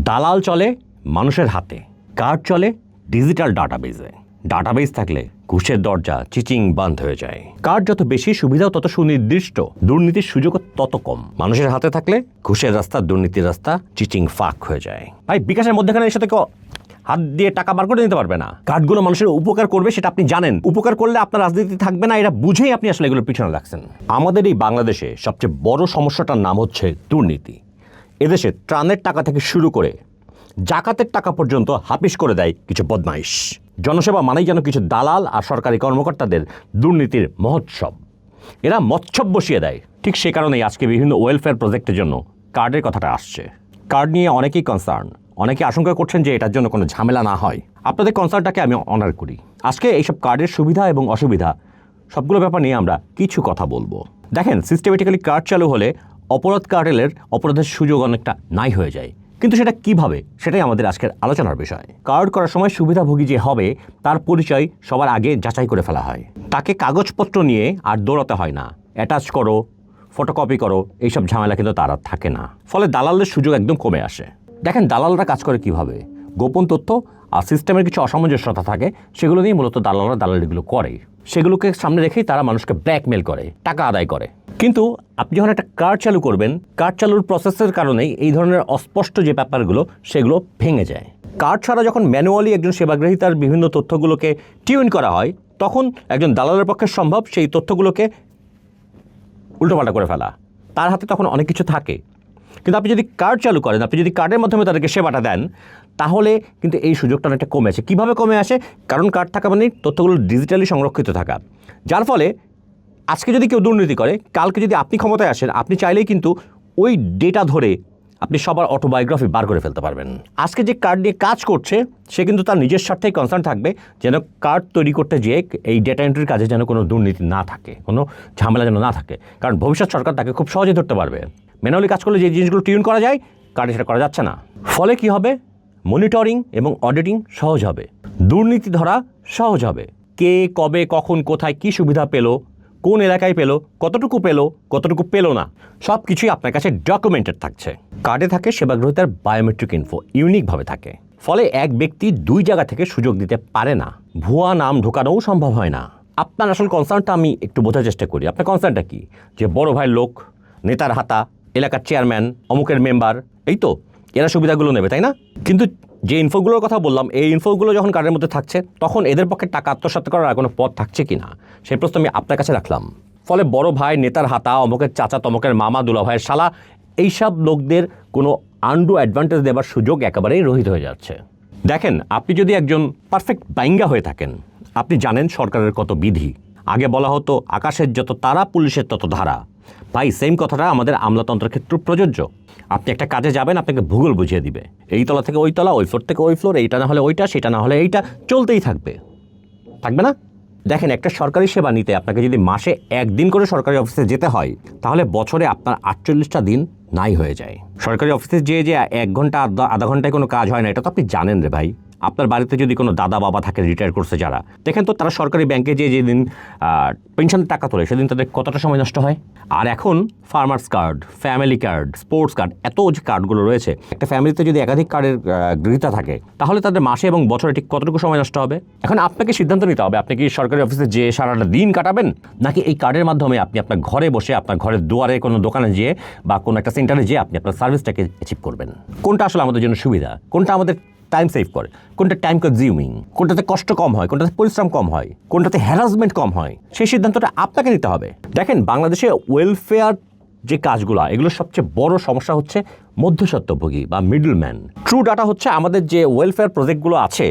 দালাল চলে মানুষের হাতে, কার্ড চলে ডিজিটাল ডাটাবেজে। ডাটাবেজ থাকলে ঘুষের দরজা চিচিং বন্ধ হয়ে যায়। কার্ড যত বেশি, সুবিধাও তত সুনির্দিষ্ট, দুর্নীতির সুযোগও তত কম। মানুষের হাতে থাকলে ঘুষের রাস্তা, দুর্নীতির রাস্তা চিচিং ফাঁক হয়ে যায়। ভাই, বিকাশের মধ্যেখানে এর সাথে হাত দিয়ে টাকা বার করে নিতে পারবে না। কার্ডগুলো মানুষের উপকার করবে সেটা আপনি জানেন। উপকার করলে আপনার রাজনীতি থাকবে না, এটা বুঝেই আপনি আসলে এগুলোর পিছনে লাগছেন। আমাদের এই বাংলাদেশে সবচেয়ে বড় সমস্যাটার নাম হচ্ছে দুর্নীতি। এদেশে ত্রাণের টাকা থেকে শুরু করে জাকাতের টাকা পর্যন্ত হাফিস করে দেয় কিছু বদমাইশ। জনসেবা মানেই যেন কিছু দালাল আর সরকারি কর্মকর্তাদের দুর্নীতির মহোৎসব। এরা মৎসব বসিয়ে দেয়। ঠিক সে কারণেই আজকে বিভিন্ন ওয়েলফেয়ার প্রজেক্টের জন্য কার্ডের কথাটা আসছে। কার্ড নিয়ে অনেকেই কনসার্ন, অনেকে আশঙ্কা করছেন যে এটার জন্য কোনো ঝামেলা না হয়। আপনাদের কনসার্নটাকে আমি অনার করি। আজকে এইসব কার্ডের সুবিধা এবং অসুবিধা সবগুলো ব্যাপার নিয়ে আমরা কিছু কথা বলবো। দেখেন, সিস্টেমেটিক্যালি কার্ড চালু হলে অপরাধ কার্টেলের অপরাধের সুযোগ অনেকটা নাই হয়ে যায়। কিন্তু সেটা কিভাবে, সেটাই আমাদের আজকের আলোচনার বিষয়। কার্ড করার সময় সুবিধাভোগী যে হবে তার পরিচয় সবার আগে যাচাই করে ফেলা হয়। তাকে কাগজপত্র নিয়ে আর দৌড়াতে হয় না। অ্যাটাচ করো, ফটোকপি করো, এইসব ঝামেলা কিন্তু তার আর থাকে না। ফলে দালালের সুযোগ একদম কমে আসে। দেখেন, দালালরা কাজ করে কিভাবে। গোপন তথ্য আর সিস্টেমের কিছু অসামঞ্জস্যতা থাকে, সেগুলো নিয়ে মূলত দালালরা দালালিগুলো করে। সেগুলোকে সামনে রেখেই তারা মানুষকে ব্ল্যাকমেল করে, টাকা আদায় করে। কিন্তু আপনি যখন একটা কার্ড চালু করবেন, কার্ড চালুর প্রসেসের কারণেই এই ধরনের অস্পষ্ট যে ব্যাপারগুলো সেগুলো ভেঙে যায়। কার্ড ছাড়া যখন ম্যানুয়ালি একজন সেবাগ্রাহী তার বিভিন্ন তথ্যগুলোকে টিউন করা হয়, তখন একজন দালালের পক্ষে সম্ভব সেই তথ্যগুলোকে উল্টোপাল্টা করে ফেলা। তার হাতে তখন অনেক কিছু থাকে। কিন্তু আপনি যদি কার্ড চালু করেন, আপনি যদি কার্ডের মাধ্যমে তাদেরকে সেবাটা দেন, তাহলে কিন্তু এই সুযোগটা অনেকটা কমে আসে। কীভাবে কমে আসে? কারণ কার্ড থাকা মানে তথ্যগুলো ডিজিটালি সংরক্ষিত থাকা, যার ফলে আজকে যদি কেউ দুর্নীতি করে, কালকে যদি আপনি ক্ষমতায় আসেন, আপনি চাইলেই কিন্তু ওই ডেটা ধরে আপনি সবার অটোবায়োগ্রাফি বার করে ফেলতে পারবেন। আজকে যে কার্ড নিয়ে কাজ করছে সে কিন্তু তার নিজের স্বার্থেই কনসার্ন থাকবে যেন কার্ড তৈরি করতে যেয়ে এই ডেটা এন্ট্রির কাজে যেন কোনো দুর্নীতি না থাকে, কোনো ঝামেলা যেন না থাকে। কারণ ভবিষ্যৎ সরকার তাকে খুব সহজে ধরতে পারবে। ম্যানুয়ালি কাজ করলে যে জিনিসগুলো টিউন করা যায়, কার্ডে সেটা করা যাচ্ছে না। ফলে কি হবে? মনিটরিং এবং অডিটিং সহজ হবে, দুর্নীতি ধরা সহজ হবে। কে কবে কখন কোথায় কী সুবিধা পেল, কোন এলাকায় পেল, কতটুকু পেল, কতটুকু পেল না, সব কিছুই আপনার কাছে ডকুমেন্টেড থাকছে। কার্ডে থাকে সেবাগ্রহীতার বায়োমেট্রিক ইনফো, ইউনিকভাবে থাকে। ফলে এক ব্যক্তি দুই জায়গা থেকে সুযোগ দিতে পারে না, ভুয়া নাম ঢোকানোও সম্ভব হয় না। আপনার আসল কনসার্নটা আমি একটু বোঝার চেষ্টা করি। আপনার কনসার্নটা কি? যে বড় ভাইয়ের লোক, নেতার হাতা, এলাকার চেয়ারম্যান, অমুকের মেম্বার, এই তো এরা সুবিধাগুলো নেবে, তাই না? কিন্তু যে ইনফোগুলোর কথা বললাম, এই ইনফোগুলো যখন কার্ডের মধ্যে থাকছে, তখন এদের পক্ষে টাকা আত্মসাৎ করার আর কোনো পথ থাকছে কি না, সেই প্রশ্ন আমি আপনার কাছে রাখলাম। ফলে বড় ভাই, নেতার হাতা, অমুকের চাচা, তমকের মামা, দুলা ভাইয়ের শালা, এইসব লোকদের কোনো আন্ডু অ্যাডভান্টেজ দেওয়ার সুযোগ একেবারেই রহিত হয়ে যাচ্ছে। দেখেন, আপনি যদি একজন পারফেক্ট বাইঙ্গা হয়ে থাকেন, আপনি জানেন সরকারের কত বিধি। আগে বলা হতো আকাশের যত তারা পুলিশের তত ধারা। ভাই, সেম কথাটা আমাদের আমলাতন্ত্রের ক্ষেত্রে প্রযোজ্য। আপনি একটা কাজে যাবেন, আপনাকে ভূগোল বুঝিয়ে দিবে। এই তলা থেকে ওই তলা, ওই ফ্লোর থেকে ওই ফ্লোর, এইটা না হলে ওইটা, সেটা না হলে এইটা, চলতেই থাকবে না? দেখেন, একটা সরকারি সেবা নিতে আপনাকে যদি মাসে একদিন করে সরকারি অফিসে যেতে হয়, তাহলে বছরে আপনার 48টা দিন নাই হয়ে যায়। সরকারি অফিসে যে 1 ঘন্টা আধা ঘন্টায় কোনো কাজ হয় না, এটা তো আপনি জানেন রে ভাই। আপনার বাড়িতে যদি কোনো দাদা বাবা থাকে রিটায়ার করছে যারা, দেখেন তো তারা সরকারি ব্যাংকে যেদিন পেনশনের টাকা তোলে সেদিন তাদের কতটা সময় নষ্ট হয়। আর এখন farmers card, family card, sports card, এত যে কার্ডগুলো রয়েছে, একটা ফ্যামিলিতে যদি একাধিক কার্ডের গ্রহীতা থাকে, তাহলে তাদের মাসে এবং বছরে ঠিক কতটুকু সময় নষ্ট হবে। এখন আপনাকে সিদ্ধান্ত নিতে হবে, আপনি কি সরকারি অফিসে যেয়ে সারাটা দিন কাটাবেন, নাকি এই কার্ডের মাধ্যমে আপনি আপনার ঘরে বসে, আপনার ঘরের দুয়ারে কোনো দোকানে যেয়ে বা কোনো একটা সেন্টারে যেয়ে আপনি আপনার সার্ভিসটাকে অ্যাচিভ করবেন। কোনটা আসলে আমাদের জন্য সুবিধা, কোনটা আমাদের টাইম সেভ করে, কোনটা টাইম কনজিউমিং, কোনটাতে কষ্ট কম হয়, কোনটাতে পরিশ্রম কম হয়, কোনটাতে হ্যারাসমেন্ট কম হয়, সেই সিদ্ধান্তটা আপনাকে নিতে হবে। দেখেন, বাংলাদেশে ওয়েলফেয়ার যে কাজগুলো, এগুলোর সবচেয়ে বড় সমস্যা হচ্ছে মধ্যস্বত্বভোগী বা মিডলম্যান। ট্রু ডাটা হচ্ছে আমাদের যে ওয়েলফেয়ার প্রজেক্টগুলো আছে,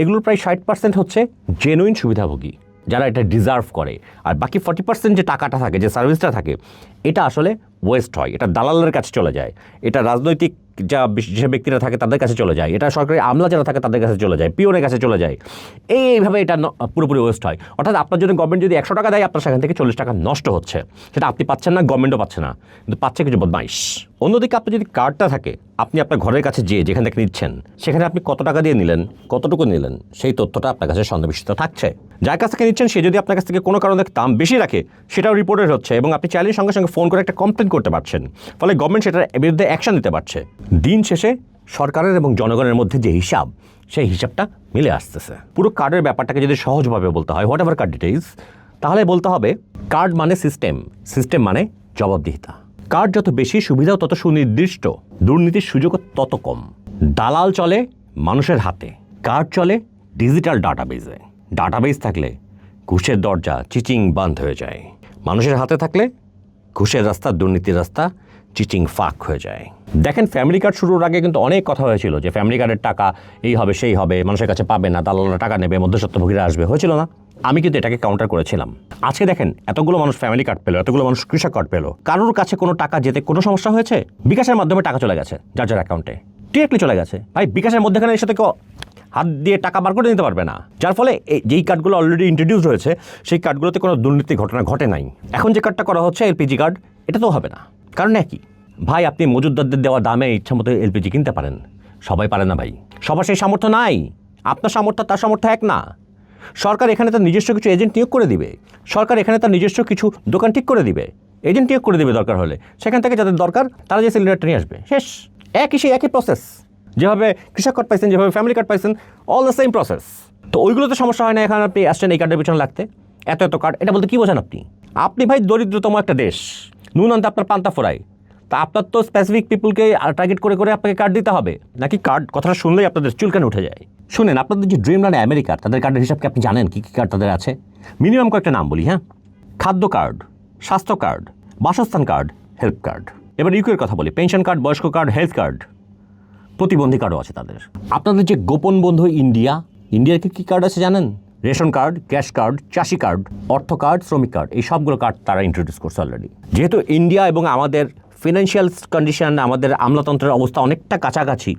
এগুলোর প্রায় 60% হচ্ছে জেনুইন সুবিধাভোগী, যারা এটা ডিজার্ভ করে। আর বাকি 40% যে টাকাটা থাকে, যে সার্ভিসটা থাকে, এটা আসলে ওয়েস্ট হয়, এটা দালালের কাছে চলে যায়, এটা রাজনৈতিক যে ব্যক্তিরা থাকে তাদের কাছে চলে যায়, এটা সরকারি আমলা যারা থাকে তাদের কাছে চলে যায়, পিওনের কাছে চলে যায়। এইভাবে এটা পুরোপুরি ওয়েস্ট হয়। অর্থাৎ আপনার জন্য গভর্নমেন্ট যদি 100 টাকা দেয়, আপনার সেখান থেকে 40 টাকা নষ্ট হচ্ছে। সেটা আপনি পাচ্ছেন না, গভর্নমেন্টও পাচ্ছে না, কিন্তু পাচ্ছে কিছু বদমাইশ। অন্যদিকে আপনি যদি কার্ডটা থাকে, আপনি আপনার ঘরের কাছে যেখান থেকে নিচ্ছেন, সেখানে আপনি কত টাকা দিয়ে নিলেন, কতটুকু নিলেন, সেই তথ্যটা আপনার কাছে সন্নিবেশিত থাকছে। যার কাছ থেকে নিচ্ছেন সে যদি আপনার কাছ থেকে কোনো কারণে দাম বেশি রাখে, সেটাও রিপোর্টেড হচ্ছে এবং আপনি চাইলে সঙ্গে সঙ্গে ফোন করে একটা কমপ্লেন করতে পারছেন। ফলে গভর্নমেন্ট সেটার বিরুদ্ধে অ্যাকশন নিতে পারছে। দিন শেষে সরকারের এবং জনগণের মধ্যে যে হিসাব, সেই হিসাবটা মিলে আসতেছে। পুরো কার্ডের ব্যাপারটাকে যদি সহজভাবে বলতে হয়, হোয়াট এভার কার্ড ডিটেইলস, তাহলে বলতে হবে কার্ড মানে সিস্টেম, সিস্টেম মানে জবাবদিহিতা। কার্ড যত বেশি, সুবিধাও তত সুনির্দিষ্ট, দুর্নীতির সুযোগও তত কম। দালাল চলে মানুষের হাতে, কার্ড চলে ডিজিটাল ডাটাবেজে। ডাটাবেজ থাকলে ঘুষের দরজা চিচিং বন্ধ হয়ে যায়, মানুষের হাতে থাকলে ঘুষের রাস্তা, দুর্নীতির রাস্তা চিচিং ফাঁক হয়ে যায়। দেখেন, ফ্যামিলি কার্ড শুরুর আগে কিন্তু অনেক কথা হয়েছিল যে ফ্যামিলি কার্ডের টাকা এই হবে সেই হবে, মানুষের কাছে পাবে না, দালালরা টাকা নেবে, মধ্যস্বত্বভোগীরা আসবে, হয়েছিল না? আমি কিন্তু এটাকে কাউন্টার করেছিলাম। আজকে দেখেন, এতগুলো মানুষ ফ্যামিলি কার্ড পেলো, এতগুলো মানুষ কৃষক কার্ড পেলো, কারোর কাছে কোনো টাকা যেতে কোনো সমস্যা হয়েছে? বিকাশের মাধ্যমে টাকা চলে গেছে যার যার অ্যাকাউন্টে, ডিরেক্টলি চলে গেছে। ভাই, বিকাশের মধ্যেখানে এসে থেকে হাত দিয়ে টাকা বার করে নিতে পারবে না, যার ফলে যেই কার্ডগুলো অলরেডি ইন্ট্রোডিউসড হয়েছে সেই কার্ডগুলোতে কোনো দুর্নীতি ঘটনা ঘটে নাই। এখন যে কার্ডটা করা হচ্ছে এলপিজি কার্ড, এটা তো হবে না। কারণ একই, ভাই আপনি মজুদদারদের দেওয়া দামে ইচ্ছা মতো এলপিজি কিনতে পারেন, সবাই পারে না ভাই, সবার সেই সামর্থ্য নাই। আপনার সামর্থ্য তার সামর্থ্য এক না। সরকার এখানে তার নিজস্ব কিছু এজেন্ট নিয়োগ করে দিবে, সরকার এখানে তার নিজস্ব কিছু দোকান ঠিক করে দিবে, এজেন্ট নিয়োগ করে দিবে দরকার হলে, সেখান থেকে যাদের দরকার তারা যে সিলিন্ডারটা নিয়ে আসবে, শেষ। একই প্রসেস, যেভাবে কৃষক কার্ড পাইছেন, যেভাবে ফ্যামিলি কার্ড পাইছেন, অল দ্য সেম প্রসেস। তো ওইগুলোতে সমস্যা হয় না। এখন আপনি আসছেন এই কার্ডের পিছনে লাগতে, এত কার্ড, এটা বলতে কী বোঝান আপনি? আপনি ভাই দরিদ্রতম একটা দেশ, নুন আনতে আপনার পান্তা ফোরাই, তা আপনার তো স্পেসিফিক পিপুলকে টার্গেট করে করে আপনাকে কার্ড দিতে হবে নাকি? কার্ড কথাটা শুনলেই আপনাদের চুলকানি উঠে যায়। শুনেন, আপনাদের যে ড্রিমল্যান্ড আমেরিকার, তাদের কার্ডের হিসাব কি আপনি জানেন? কী কী কার্ড তাদের আছে? মিনিমাম কয়েকটা নাম বলি, হ্যাঁ। খাদ্য কার্ড, স্বাস্থ্য কার্ড, বাসস্থান কার্ড, হেল্প কার্ড। এবার ইউকের কথা বলি, পেনশন কার্ড, বয়স্ক কার্ড, হেলথ কার্ড, প্রতিবন্ধী কার্ডও আছে তাদের। আপনাদের যে গোপন বন্ধু ইন্ডিয়ার কী কার্ড আছে জানেন? রেশন কার্ড, ক্যাশ কার্ড, চাষি কার্ড, অর্থ কার্ড, শ্রমিক কার্ড, এই সবগুলো কার্ড তারা ইন্ট্রোডিউস করছে অলরেডি। যেহেতু ইন্ডিয়া এবং আমাদের ফিনান্সিয়াল কন্ডিশন, আমাদের আমলাতন্ত্রের অবস্থা অনেকটা কাছাকাছি,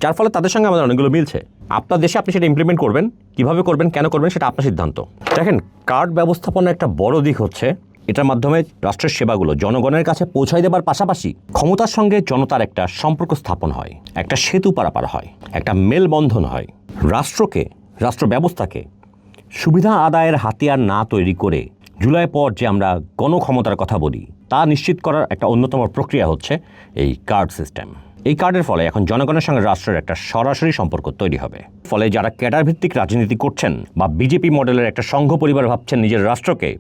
যার ফলে তাদের সঙ্গে আমাদের অনেকগুলো মিলছে। আপনার দেশে আপনি সেটা ইমপ্লিমেন্ট করবেন, কীভাবে করবেন, কেন করবেন, সেটা আপনার সিদ্ধান্ত। দেখেন, কার্ড ব্যবস্থাপনার একটা বড় দিক হচ্ছে এটার মাধ্যমে রাষ্ট্রের সেবাগুলো জনগণের কাছে পৌঁছায় দেবার পাশাপাশি ক্ষমতার সঙ্গে জনতার একটা সম্পর্ক স্থাপন হয়, একটা সেতু পারাপার হয়, একটা মেলবন্ধন হয়। রাষ্ট্র ব্যবস্থাকে সুবিধা আদায়ের হাতিয়ার না তৈরি করে জুলাই পর যে আমরা গণক্ষমতার কথা বলি, তা নিশ্চিত করার একটা অন্যতম প্রক্রিয়া হচ্ছে এই কার্ড সিস্টেম। এই কার্ডের ফলে এখন জনগণের সঙ্গে রাষ্ট্রের একটা সরাসরি সম্পর্ক তৈরি হবে। ফলে যারা ক্যাডার ভিত্তিক রাজনীতি করছেন বা বিজেপি মডেলের একটা সংঘ পরিবার ভাবছেন নিজের রাষ্ট্রকে,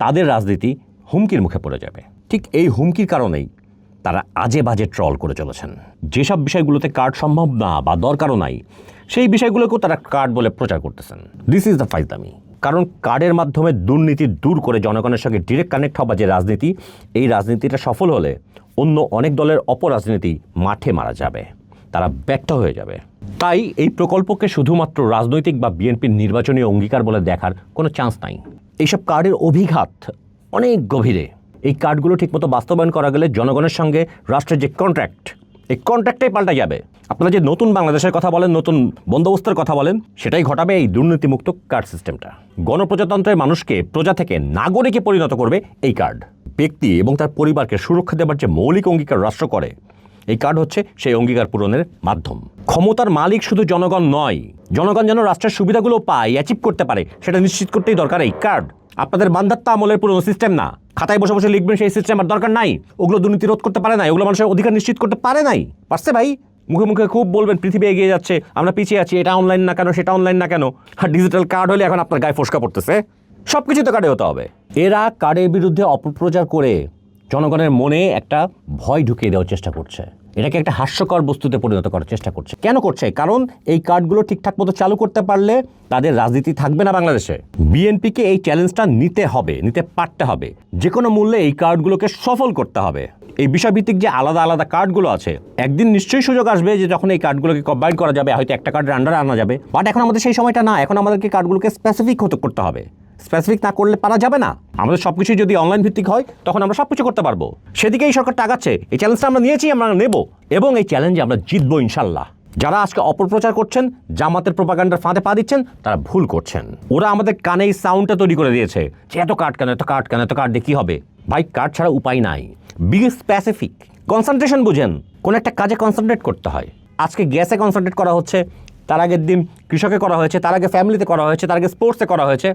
তাদের রাজনীতি হুমকির মুখে পড়ে যাবে। ঠিক এই হুমকির কারণেই তারা আজে বাজে ট্রল করে চলেছেন। যেসব বিষয়গুলোতে কার্ড সম্ভব না বা দরকারও নাই, সেই বিষয়গুলোকেও তারা কার্ড বলে প্রচার করতেছেন। দিস ইজ দ্য ফাইজলামি। কারণ কার্ডের মাধ্যমে দুর্নীতি দূর করে জনগণের সঙ্গে ডিরেক্ট কানেক্ট হওয়া যে রাজনীতি, এই রাজনীতিটা সফল হলে অন্য অনেক দলের অপরাজনীতি মাঠে মারা যাবে, তারা ব্যর্থ হয়ে যাবে। তাই এই প্রকল্পকে শুধুমাত্র রাজনৈতিক বা বিএনপির নির্বাচনী অঙ্গীকার বলে দেখার কোনো চান্স নাই। এইসব কার্ডের অভিঘাত অনেক গভীরে। এই কার্ডগুলো ঠিকমতো বাস্তবায়ন করা গেলে জনগণের সঙ্গে রাষ্ট্রের যে কন্ট্রাক্ট, এই কন্ট্রাক্টটাই পাল্টা যাবে। আপনারা যে নতুন বাংলাদেশের কথা বলেন, নতুন বন্দোবস্তের কথা বলেন, সেটাই ঘটাবে এই দুর্নীতিমুক্ত কার্ড সিস্টেমটা। গণপ্রজাতন্ত্রের মানুষকে প্রজা থেকে নাগরিকে পরিণত করবে এই কার্ড। ব্যক্তি এবং তার পরিবারকে সুরক্ষা দেবার যে মৌলিক অঙ্গীকার রাষ্ট্র করে, এই কার্ড হচ্ছে সেই অঙ্গীকার পূরণের মাধ্যম। ক্ষমতার মালিক শুধু জনগণ নয়, জনগণ যেন রাষ্ট্রের সুবিধাগুলো পায়, অ্যাচিভ করতে পারে, সেটা নিশ্চিত করতেই দরকার এই কার্ড। আপনাদের বান্দাত্তা আমলের পুরনো সিস্টেম না, খাতায় বসে বসে লিখবেন সেই সিস্টেম আর দরকার নাই। ওগুলো দুর্নীতি রোধ করতে পারে নাই, ওগুলো মানুষের অধিকার নিশ্চিত করতে পারে নাই। পারছে ভাই? মুখে মুখে খুব বলবেন পৃথিবী এগিয়ে যাচ্ছে, আমরা পিছিয়ে আছি, এটা অনলাইন না কেন, সেটা অনলাইন না কেন, আর ডিজিটাল কার্ড হলে এখন আপনার গায়ে ফোসকা পড়তেছে। সব কিছু তো কার্ডে হতে হবে। এরা কার্ডের বিরুদ্ধে অপপ্রচার করে জনগণের মনে একটা ভয় ঢুকিয়ে দেওয়ার চেষ্টা করছে, এটাকে একটা হাস্যকর বস্তুতে পরিণত করার চেষ্টা করছে। কেন করছে? কারণ এই কার্ডগুলো ঠিকঠাক মতো চালু করতে পারলে তাদের রাজনীতি থাকবে না বাংলাদেশে। বিএনপিকে এই চ্যালেঞ্জটা নিতে পারতে হবে, যে কোনো মূল্যে এই কার্ডগুলোকে সফল করতে হবে। এই বিষয়ভিত্তিক যে আলাদা আলাদা কার্ডগুলো আছে, একদিন নিশ্চয়ই সুযোগ আসবে যে যখন এই কার্ডগুলোকে কম্বাইন করা যাবে, হয়তো একটা কার্ডের আন্ডারে আনা যাবে। বাট এখন আমাদের সেই সময়টা না, এখন আমাদেরকে কার্ডগুলোকে স্পেসিফিক করতে হবে। স্পেসিফিক না করলে পারা যাবে না। আমাদের সব কিছু যদি অনলাইন ভিত্তিক হয়, তখন আমরা সব কিছু করতে পারবো। সেদিকেই সরকারটা আগাচ্ছে। এই চ্যালেঞ্জটা আমরা নিয়েছি, আমরা নেব, এবং এই চ্যালেঞ্জে আমরা জিতবো ইনশাল্লাহ। যারা আজকে অপপ্রচার করছেন, জামাতের প্রোপাগান্ডার ফাঁদে পা দিচ্ছেন, তারা ভুল করছেন। ওরা আমাদের কানে এই সাউন্ডটা তৈরি করে দিয়েছে যে এত কার্ড কেন, এত কার্ড দিয়ে কী হবে? ভাই, কার্ড ছাড়া উপায় নাই। বি স্পেসিফিক, কনসেন্ট্রেশন বুঝেন, কোন একটা কাজে কনসেন্ট্রেট করতে হয়। আজকে গ্যাসে কনসেন্ট্রেট করা হচ্ছে, তার আগের দিন কৃষকে করা হয়েছে, তার আগে ফ্যামিলিতে করা হয়েছে, তার আগে স্পোর্টসে করা হয়েছে,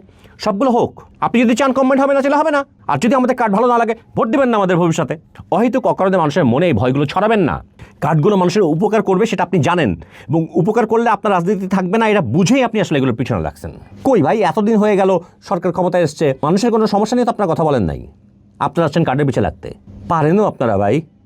সবগুলো হোক। আপনি যদি চান কমেন্ট হবে না, চলে হবে না। আর যদি আমাদের কার্ড ভালো না লাগে, ভোট দেবেন না আমাদের ভবিষ্যতে। অহেতুক অকারণে মানুষের মনে এই ভয়গুলো ছড়াবেন না। কার্ডগুলো মানুষের উপকার করবে সেটা আপনি জানেন, এবং উপকার করলে আপনার রাজনীতি থাকবে না, এটা বুঝেই আপনি আসলে এগুলোর পিছনে লাগছেন। কই ভাই, এতদিন হয়ে গেল সরকার ক্ষমতায় এসছে, মানুষের কোনো সমস্যা নিয়ে তো আপনারা কথা বলেন নাই। আপনারা আছেন কার্ডের পিছিয়ে লাগতে। পারেনও আপনারা ভাই।